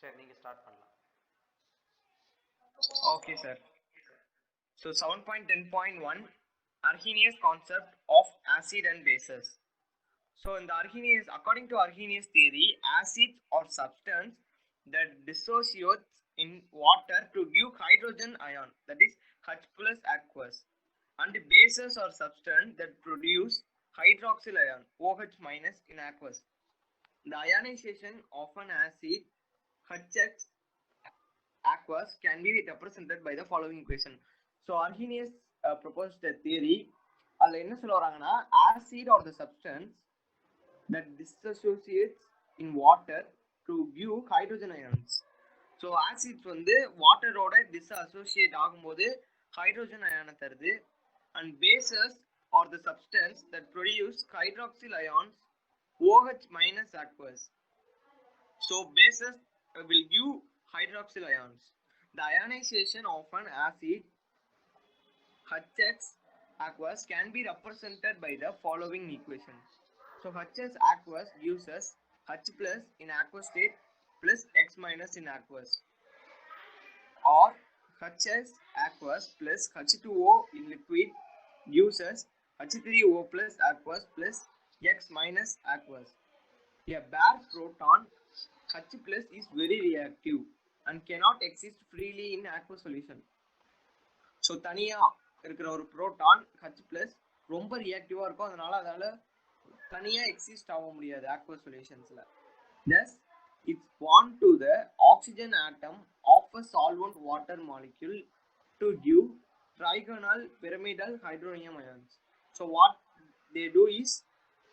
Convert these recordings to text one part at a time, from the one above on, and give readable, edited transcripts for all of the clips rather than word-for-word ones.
சரி நீங்க ஸ்டார்ட் பண்ணலாம். Okay, sir. So 7.10.1 Arrhenius concept of acid and bases. So in the Arrhenius, according to Arrhenius theory, acids are substance that dissociates in water to give hydrogen ion, that is H plus aqueous, and the bases are substance that produce hydroxyl ion, OH minus in aqueous. The ionization of an acid HX aqueous can be represented by the following equation. So Arrhenius proposed a theory. அதில் என்ன சொல்ல வராங்கன்னா acid or the substance that dissociates in water to give hydrogen ions. So acids வந்து வாட்டரோட disassociate ஆகும்போது hydrogen ion தருது, and bases or the substance that produce hydroxyl ions OH minus aqueous. So bases will give hydroxyl ions. The ionization of an acid HX aqueous can be represented by the following equation. So HS aqueous gives us H plus in aqueous state plus X minus in aqueous, or HS aqueous plus H2O in liquid gives us H3O plus aqueous plus X minus aqueous. A bare proton H plus is very reactive and cannot exist freely in aqueous solution. So தனியா இருக்கிற ஒரு proton H plus ரொம்ப ரியாக்டிவா இருக்கும், அதனால அதால தனியா exist ஆக முடியாது aqueous solutionsல. Thus it's bond to the oxygen atom of a solvent water molecule to give trigonal pyramidal hydronium ions. So what they do is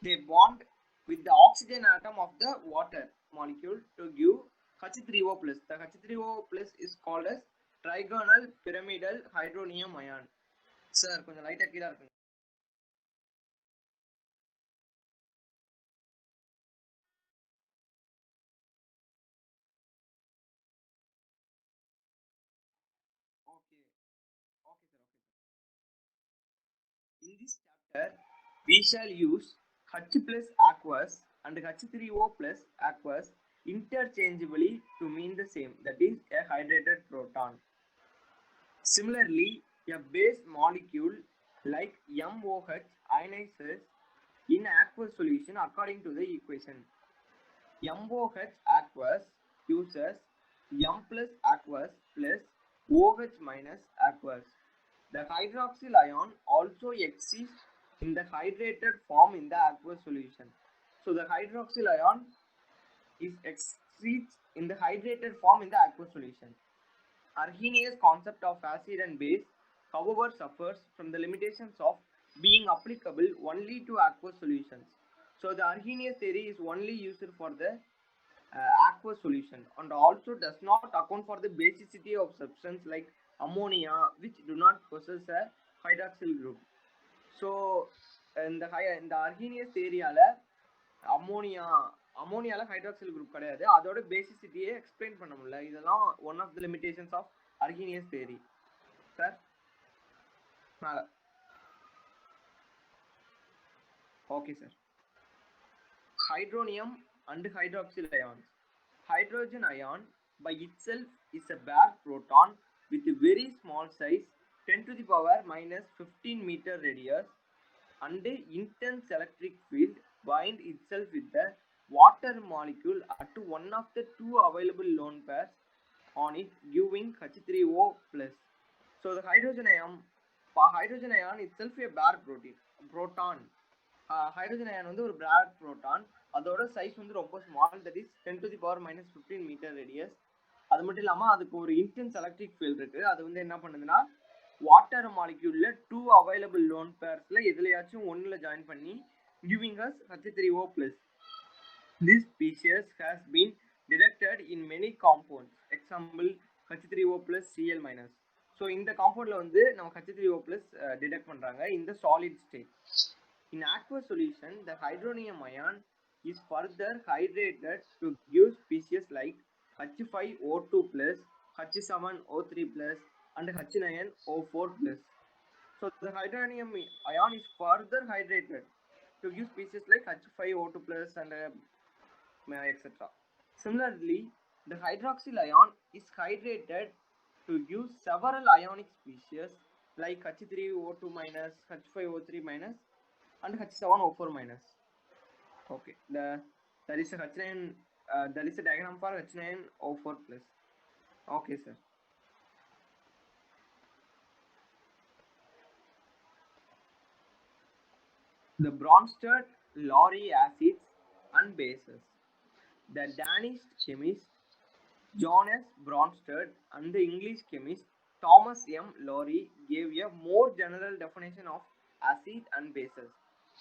they bond with the oxygen atom of the water molecule to give H3O plus. The H3O plus is called as trigonal pyramidal hydronium ion. Sir, கொஞ்சம் லைட்டா கீழ இருக்குங்க. In this chapter, we shall use H plus aqueous and H3O plus aqueous interchangeably to mean the same, that is a hydrated proton. Similarly, a base molecule like MOH ionizes in aqueous solution according to the equation. MOH aqueous uses M plus aqueous plus OH minus aqueous. The hydroxyl ion also exists in the hydrated form in the aqueous solution. So the hydroxyl ion exists in the hydrated form in the aqueous solution. Arrhenius concept of acid and base, however, suffers from the limitations of being applicable only to aqueous solutions. So the Arrhenius theory is only used for the aqueous solution and also does not account for the basicity of substance like ammonia, which do not possess a hydroxyl group. So in the Arrhenius theory-ஆல அம்மோனியால hydroxyl group கிடையாது, அதோட பேசிசிட்டியை explain பண்ண முடியல. இதெல்லாம் one of the limitations of Arrhenius theory. Sir மேல okay sir. Hydronium and hydroxyl ions. Hydrogen ion by itself is a bare proton with a very small size, 10 to the power minus 15 meter radius, and intense electric field bind itself with the water molecule at one of the two available lone pairs on it, giving H3O plus. So the hydrogen ion itself a bare proton. Hydrogen ion வந்து ஒரு bare proton, அதோட size வந்து ரொம்ப small, that is 10 to the power minus 15 metre radius. அது மட்டும் இல்லாமல் அதுக்கு ஒரு இன்டென்ஸ் எலக்ட்ரிக் ஃபீல்ட் இருக்கு. அது வந்து என்ன பண்ணுதுன்னா வாட்டர் மாலிக்யூல்ல 2 அவைலபிள் லோன் பேர்ஸ்ல எதுலையாச்சும் ஒன்னுல ஜாயின் பண்ணி giving us H3O plus. This species has been detected in many compounds. Example H3O plus Cl minus. So இந்த காம்பவுண்ட்ல வந்து நம்ம H3O plus டிடெக்ட் பண்றாங்க in the solid state. In aqueous solution, the hydronium ion is further hydrated to give species like H5O2 plus, H7O3 plus, and H9O4 plus. So the hydronium ion is further hydrated to give species like H5O2 plus and etc. Similarly, The hydroxyl ion is hydrated to give several ionic species like H3O2 minus, H5O3 minus, and H7O4 minus. Okay, there is a H9. There is a diagram for H9O4 plus. Okay, sir. The Bronsted-Lowry acids and bases. The Danish chemist Johannes Bronsted and the English chemist Thomas M. Lowry gave a more general definition of acid and bases.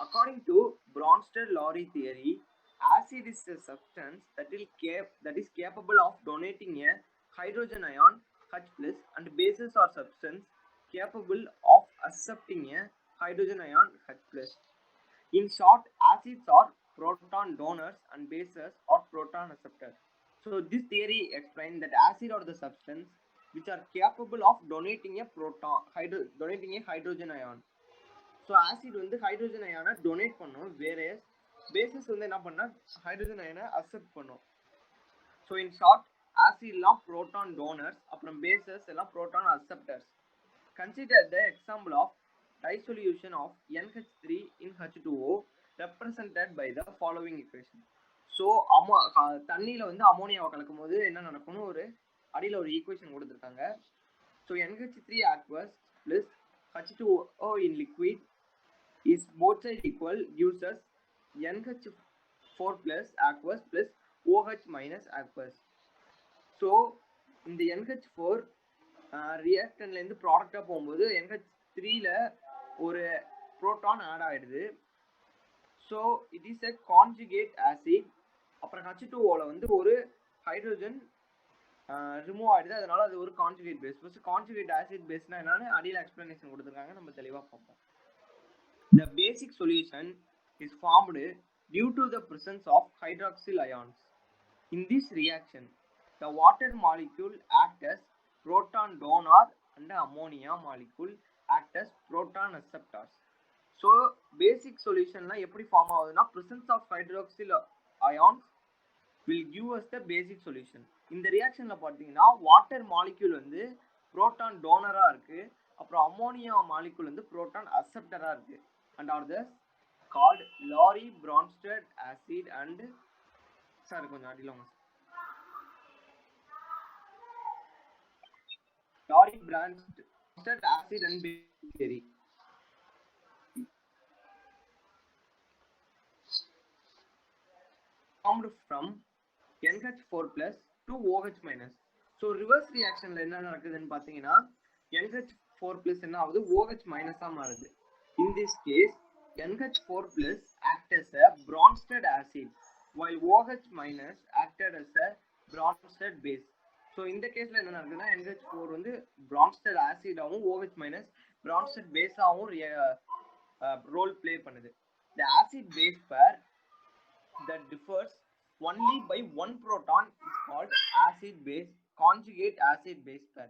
According to Bronsted-Lowry theory, acid is a substance that is capable of donating a hydrogen ion H plus, and bases are substance capable of accepting a hydrogen ion H plus. In short, acids are proton donors and bases are proton acceptors. So this theory explains that acid are the substance which are capable of donating a hydrogen ion. So acid வந்து hydrogen ion donate பண்ணும், whereas bases வந்து என்ன பண்ணா hydrogen ion accept பண்ணும். So in short, acid எல்லாம் proton donors, அப்புறம் bases எல்லாம் proton acceptors. Consider the example of dissolution of NH3 in H2O represented by the following equation. So தண்ணியில வந்து அமோனியாவை கலக்கும் போது என்ன நடக்கும்னு ஒரு அடியில் ஒரு ஈக்குவேஷன் கொடுத்துருக்காங்க. So NH3 aqueous plus H2O in liquid is both sides equal gives us NH4 plus aqueous plus OH minus aqueous. So இந்த NH4 ரியாக்டன்ட்லேருந்து ப்ராடக்டாக போகும்போது NH3ல ஒரு ப்ரோட்டான் ஆட் ஆகிடுது. So it is a conjugate acid. அப்புறம் H2Oல வந்து ஒரு hydrogen remove ஆகிடுது, அதனால அது ஒரு conjugate base. First conjugate acid பேஸ்னா என்னன்னு அடியில் எக்ஸ்பிளனேஷன் கொடுத்துருக்காங்க, நம்ம தெளிவாக பார்ப்போம். The basic solution is formed due to the presence of hydroxyl ions. In this reaction, the water molecule acts as proton donor and the ammonia molecule act as proton acceptors. So basic solution la eppadi form aguduna, presence of hydroxyl ions will give us the basic solution. இந்த ரியாக்ஷன்ல பாத்தீங்கன்னா water molecule வந்து proton டோனரா இருக்கு, அப்புறம் ammonia molecule வந்து proton அக்செப்டரா இருக்கு, and are thus called Lowry Bronsted acid and sir கொஞ்சம் அடியில Lowry Bronsted acid and base theory. Formed from NH4 plus to OH minus. So reverse reaction la enna nadakudunu pathina NH4 plus enna avudhu OH minus ah marudhu. In this case NH4 plus acts as a Bronsted acid while OH minus acted as a Bronsted base. So in the case la enna nadakuduna NH4 வந்து Bronsted acid ஆவும் OH minus Bronsted base ஆவும் role play பண்ணுது. The acid base pair that differs only by one proton is called acid base conjugate acid base pair.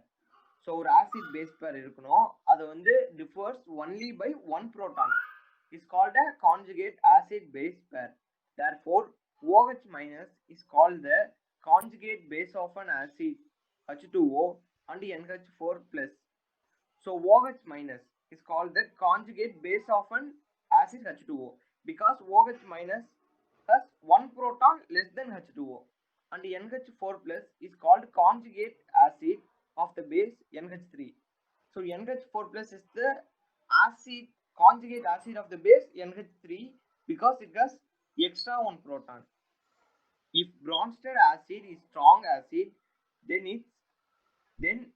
So ஒரு acid base pair இருக்கணும், அது வந்து differs only by one proton is called a conjugate acid base pair. Therefore OH minus is called the conjugate base of an acid H2O and NH4 plus. So OH minus is called the conjugate base of an acid H2O because OH minus has one proton less than H2O, and NH4 plus is called conjugate acid of the base NH3. So NH4 plus is the acid conjugate acid of the base NH3 because it has extra one proton. If Bronsted acid is strong acid, then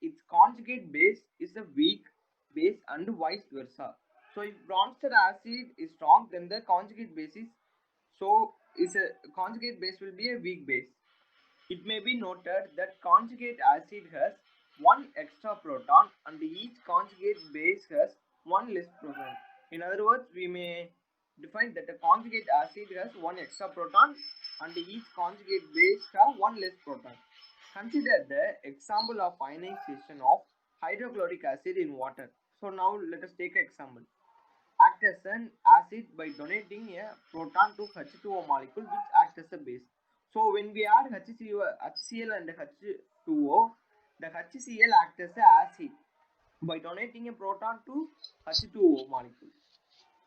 its conjugate base is a weak base and vice versa. So if Bronsted acid is strong, then the conjugate base is a conjugate base will be a weak base. It may be noted that conjugate acid has one extra proton and each conjugate base has one less proton. In other words, we may define that a conjugate acid has one extra proton and each conjugate base has one less proton. Consider the example of ionization of hydrochloric acid in water. So now let us take an example. Act as an acid by donating a proton to H2O molecule which acts as a base. So when we add HCl and H2O, the HCl acts as an acid by donating a proton to H2O molecule.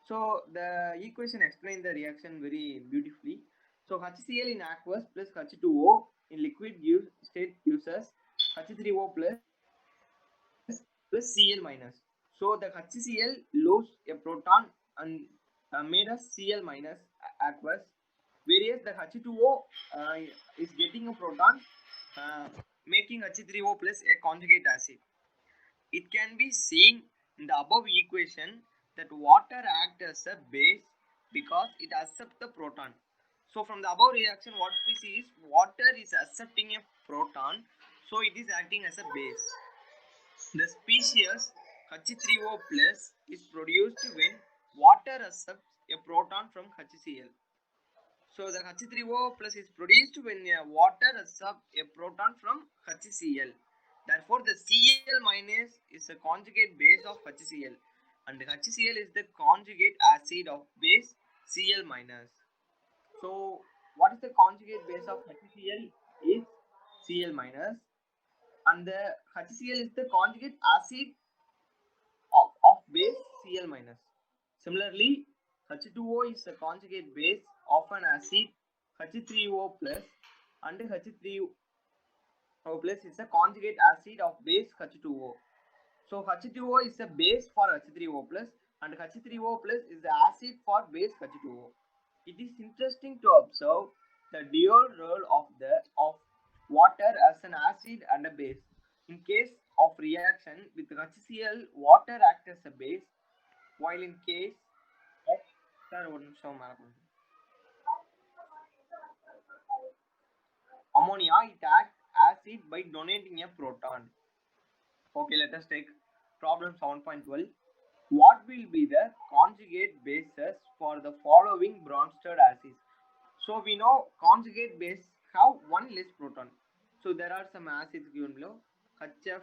So the equation explains the reaction very beautifully. So HCl in aqueous plus H2O in liquid state gives us H3O plus Cl minus. So the HCl lost a proton and made us Cl minus aqueous, whereas the H2O is getting a proton, making H3O plus a conjugate acid. It can be seen in the above equation that water acts as a base because it accepts the proton. So from the above reaction, what we see is water is accepting a proton, so it is acting as a base. The species H3O plus is produced when water accepts a proton from HCl. So the H3O plus is produced when water accepts a proton from HCl. Therefore, the Cl minus is a conjugate base of HCl, and HCl is the conjugate acid of base Cl minus. So, what is the conjugate base of HCl? Is Cl minus, and the HCl is the conjugate acid of base Cl minus. Similarly, H2O is a conjugate base of an acid H3O plus, and H3O plus is a conjugate acid of base H2O. So H2O is a base for H3O plus, and H3O plus is the acid for base H2O. It is interesting to observe the dual role of water as an acid and a base. In case of reaction with HCl, water acts as a base, while in case of ammonia, it acts acid by donating a proton. Okay, let us take problem 7.12. What will be the conjugate bases for the following Bronsted acids? So we know conjugate base have one less proton. So there are some acids given below: HF,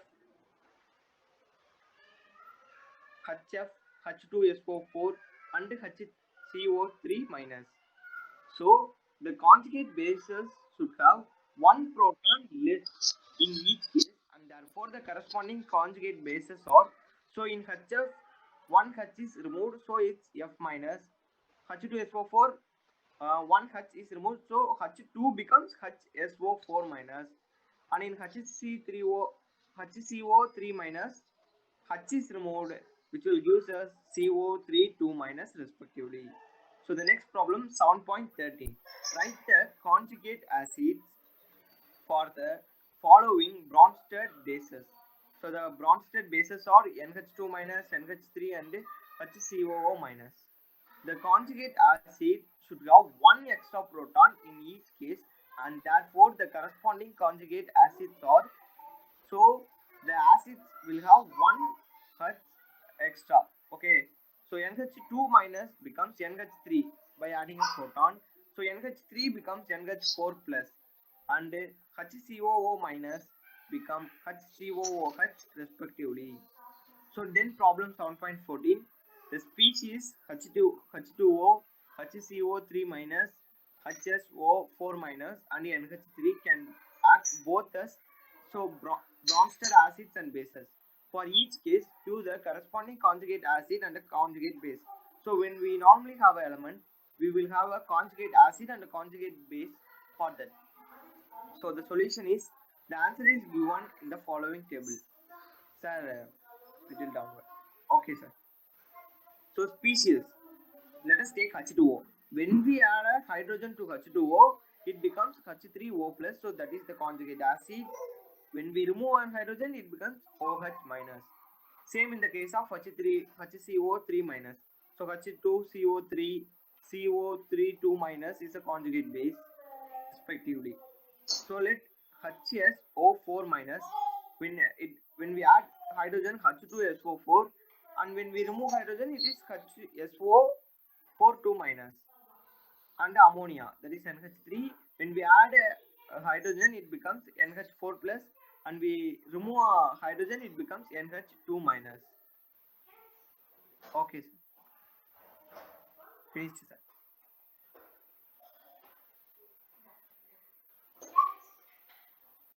H2SO4 and HCO3 minus. So the conjugate bases should have one proton less in each case, and therefore the corresponding conjugate bases are, so in HF, one H is removed, so it's F minus. H2SO4, one H is removed, so H2 becomes HSO4 minus, and in HCO3 minus, H is removed, which will give us CO3 2 minus respectively. So the next problem 7.13. Write the conjugate acids for the following Bronsted bases. So the Bronsted bases are NH2 minus, NH3 and HCOO minus. The conjugate acid should have one extra proton in each case, and therefore the corresponding conjugate acids are, so the acids will have one H extra. Okay, so NH2 minus becomes NH3 by adding a proton. So NH3 becomes NH4 plus, and HCOO minus become HCOOH respectively. So then problem 7.14. The species H2O, HCO3 minus, HSO4 minus and NH3 can act both as Bronsted acids and bases. For each case, choose a corresponding conjugate acid and a conjugate base. So when we normally have an element, we will have a conjugate acid and a conjugate base for that. So the solution is, the answer is given in the following table. Sir, little downward. Okay, sir. So species. Let us take H2O. When we add a hydrogen to H2O, it becomes H3O plus. So that is the conjugate acid. When we remove one hydrogen, it becomes OH minus. Same in the case of HCO3 minus. So H2CO3, CO3 2 minus is a conjugate base respectively. So let HSO4 minus, when we add hydrogen H2SO4, and when we remove hydrogen it is HSO4 2 minus, and ammonia, that is NH3. When we add a hydrogen it becomes NH4 plus, and we remove a hydrogen it becomes NH2 minus. Okay, sir. Finished, sir.